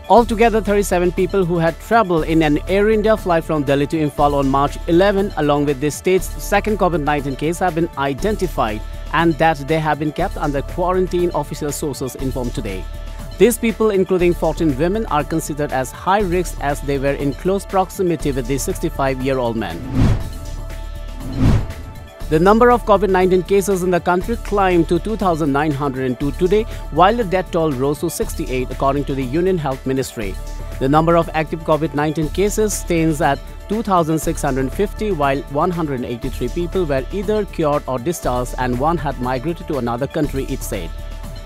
Altogether, 37 people who had traveled in an Air India flight from Delhi to Imphal on March 11, along with the state's second COVID-19 case, have been identified and that they have been kept under quarantine, official sources informed today. These people, including 14 women, are considered as high risk as they were in close proximity with the 65-year-old man. The number of COVID-19 cases in the country climbed to 2,902 today, while the death toll rose to 68, according to the Union Health Ministry. The number of active COVID-19 cases stands at 2,650, while 183 people were either cured or discharged and one had migrated to another country, it said.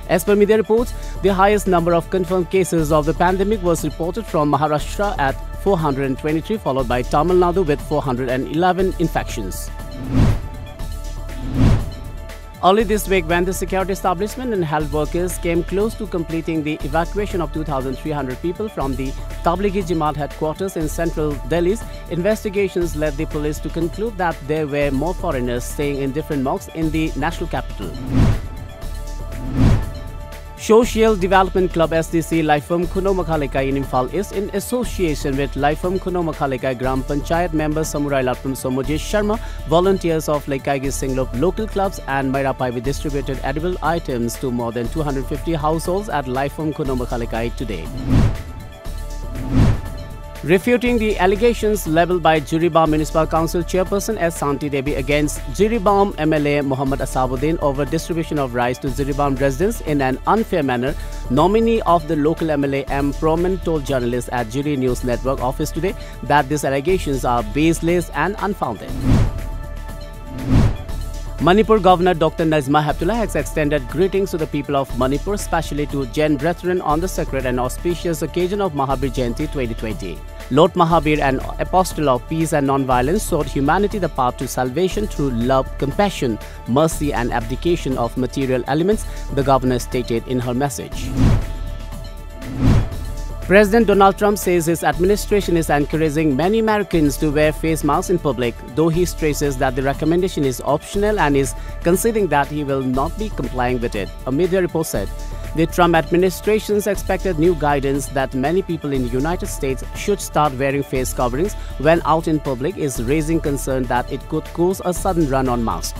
As per media reports, the highest number of confirmed cases of the pandemic was reported from Maharashtra at 423, followed by Tamil Nadu with 411 infections. Early this week, when the security establishment and health workers came close to completing the evacuation of 2,300 people from the Tablighi Jamaat headquarters in central Delhi, investigations led the police to conclude that there were more foreigners staying in different mosques in the national capital. Social Development Club SDC Laifam Kuno Makhalika in Imphal is in association with Laifam Kuno Makhalika Gram Panchayat members Samurai Lapram Somojesh Sharma, volunteers of Laikaigi Singlop local clubs and Mairapai distributed edible items to more than 250 households at Laifam Kuno Makhalika today. Refuting the allegations leveled by Jiribam Municipal Council Chairperson S. Santi Devi against Jiribam MLA Muhammad Asabuddin over distribution of rice to Jiribam residents in an unfair manner, nominee of the local MLA M. Proman told journalists at Jiri News Network office today that these allegations are baseless and unfounded. Manipur Governor Dr. Nazma Heptullah has extended greetings to the people of Manipur, especially to Jain brethren on the sacred and auspicious occasion of Mahavir Jayanti 2020. Lord Mahavir, an apostle of peace and non-violence, showed humanity the path to salvation through love, compassion, mercy and abdication of material elements, the governor stated in her message. President Donald Trump says his administration is encouraging many Americans to wear face masks in public, though he stresses that the recommendation is optional and is conceding that he will not be complying with it, a media report said. The Trump administration's expected new guidance that many people in the United States should start wearing face coverings when out in public is raising concern that it could cause a sudden run on masks.